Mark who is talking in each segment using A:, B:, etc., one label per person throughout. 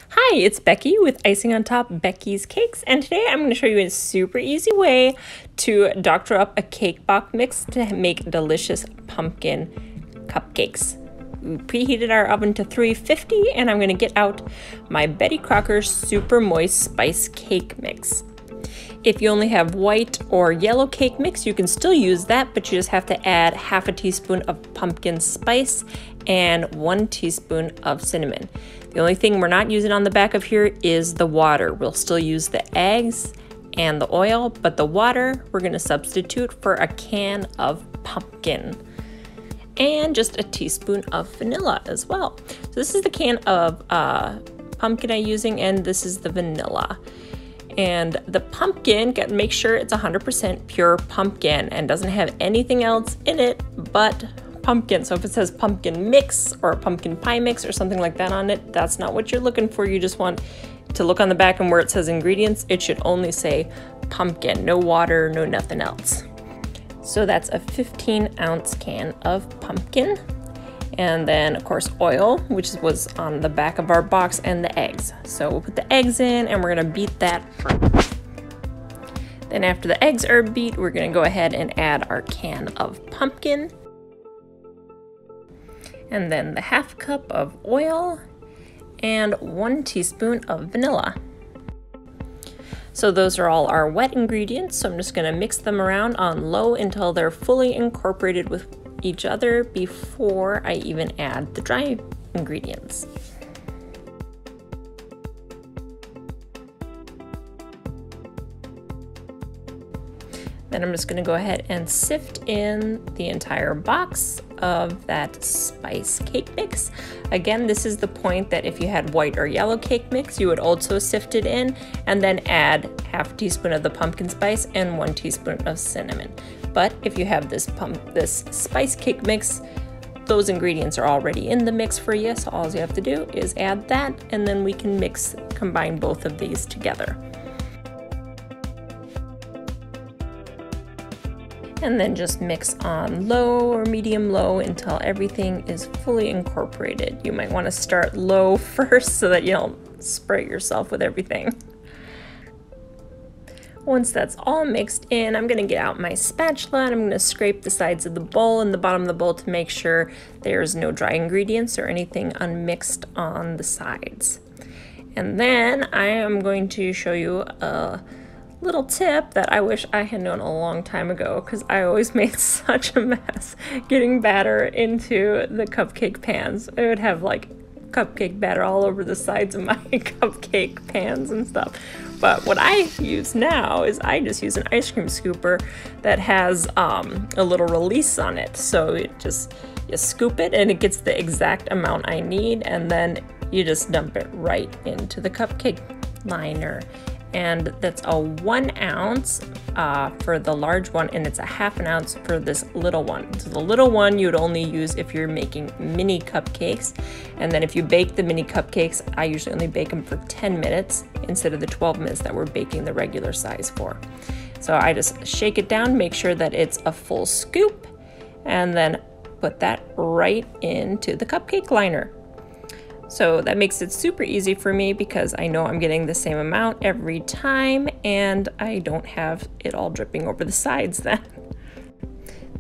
A: Hi, it's Becky with Icing on Top Becky's Cakes, and today I'm going to show you a super easy way to doctor up a cake box mix to make delicious pumpkin cupcakes. We preheated our oven to 350 and I'm going to get out my Betty Crocker Super Moist Spice Cake Mix. If you only have white or yellow cake mix, you can still use that, but you just have to add half a teaspoon of pumpkin spice and 1 teaspoon of cinnamon. The only thing we're not using on the back of here is the water. We'll still use the eggs and the oil, but the water we're going to substitute for a can of pumpkin and just a teaspoon of vanilla as well. So this is the can of pumpkin I'm using, and this is the vanilla. And the pumpkin, make sure it's 100% pure pumpkin and doesn't have anything else in it but pumpkin. So if it says pumpkin mix or pumpkin pie mix or something like that on it, that's not what you're looking for. You just want to look on the back, and where it says ingredients, it should only say pumpkin, no water, no nothing else. So that's a 15-ounce can of pumpkin. And then, of course, oil, which was on the back of our box, and the eggs. So we'll put the eggs in, and we're going to beat that first. Then after the eggs are beat, we're going to go ahead and add our can of pumpkin. And then the half cup of oil and 1 teaspoon of vanilla. So those are all our wet ingredients. So I'm just going to mix them around on low until they're fully incorporated with each other before I even add the dry ingredients. Then I'm just going to go ahead and sift in the entire box of that spice cake mix. Again, this is the point that if you had white or yellow cake mix, you would also sift it in and then add half a teaspoon of the pumpkin spice and 1 teaspoon of cinnamon. But if you have this spice cake mix, those ingredients are already in the mix for you, so all you have to do is add that, and then we can combine both of these together. And then just mix on low or medium low until everything is fully incorporated. You might want to start low first so that you don't spray yourself with everything. Once that's all mixed in, I'm going to get out my spatula and I'm going to scrape the sides of the bowl and the bottom of the bowl to make sure there's no dry ingredients or anything unmixed on the sides. And then I am going to show you a little tip that I wish I had known a long time ago, because I always made such a mess getting batter into the cupcake pans. I would have like cupcake batter all over the sides of my cupcake pans and stuff. But what I use now is I just use an ice cream scooper that has a little release on it. So you scoop it and it gets the exact amount I need, and then you just dump it right into the cupcake liner. And that's a 1 ounce for the large one, and it's a half an ounce for this little one. So the little one you would only use if you're making mini cupcakes, and then if you bake the mini cupcakes, I usually only bake them for 10 minutes instead of the 12 minutes that we're baking the regular size for. So I just shake it down, make sure that it's a full scoop, and then put that right into the cupcake liner. So that makes it super easy for me because I know I'm getting the same amount every time, and I don't have it all dripping over the sides then.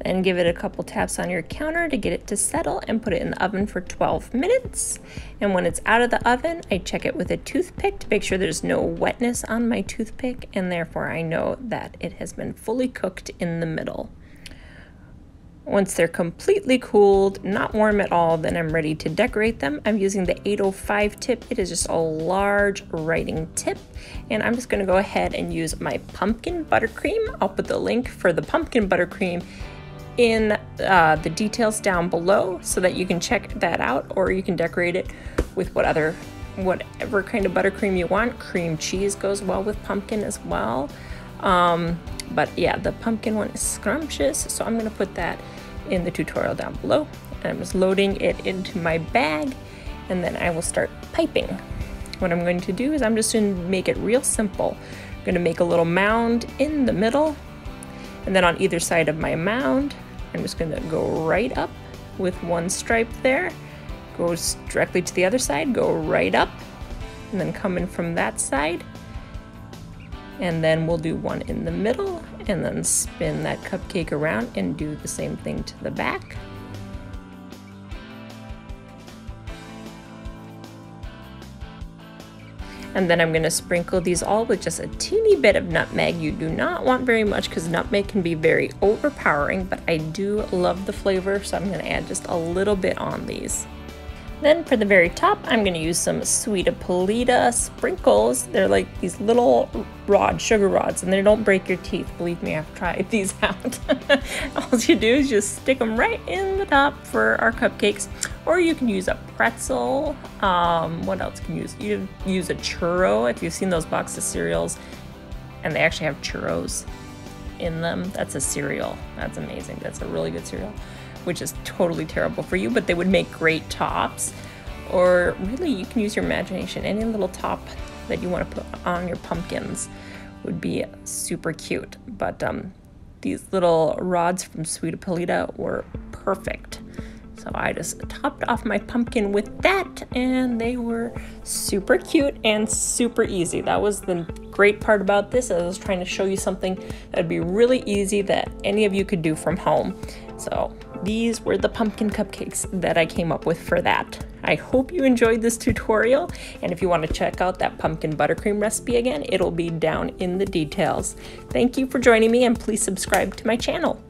A: Then give it a couple taps on your counter to get it to settle and put it in the oven for 12 minutes. And when it's out of the oven, I check it with a toothpick to make sure there's no wetness on my toothpick, and therefore I know that it has been fully cooked in the middle. Once they're completely cooled, not warm at all, then I'm ready to decorate them. I'm using the 805 tip. It is just a large writing tip, and I'm just going to go ahead and use my pumpkin buttercream. I'll put the link for the pumpkin buttercream in the details down below so that you can check that out, or you can decorate it with whatever kind of buttercream you want. Cream cheese goes well with pumpkin as well. But yeah, the pumpkin one is scrumptious, so I'm going to put that in the tutorial down below. And I'm just loading it into my bag, and then I will start piping. What I'm going to do is I'm just going to make it real simple. I'm going to make a little mound in the middle, and then on either side of my mound, I'm just going to go right up with one stripe there, goes directly to the other side, go right up, and then come in from that side. And then we'll do one in the middle and then spin that cupcake around and do the same thing to the back. And then I'm going to sprinkle these all with just a teeny bit of nutmeg. You do not want very much because nutmeg can be very overpowering, but I do love the flavor, so I'm going to add just a little bit on these. Then for the very top, I'm going to use some Sweet Polita sprinkles. They're like these little sugar rods, and they don't break your teeth. Believe me, I've tried these out. All you do is just stick them right in the top for our cupcakes. Or you can use a pretzel. What else can you use? You can use a churro. If you've seen those boxes of cereals, and they actually have churros in them. That's a cereal. That's amazing. That's a really good cereal, which is totally terrible for you, but they would make great tops. Or really, you can use your imagination. Any little top that you want to put on your pumpkins would be super cute. But these little rods from Sweet Polita were perfect. So I just topped off my pumpkin with that, and they were super cute and super easy. That was the great part about this. I was trying to show you something that would be really easy that any of you could do from home. So these were the pumpkin cupcakes that I came up with for that. I hope you enjoyed this tutorial, and if you want to check out that pumpkin buttercream recipe again, it'll be down in the details. Thank you for joining me, and please subscribe to my channel.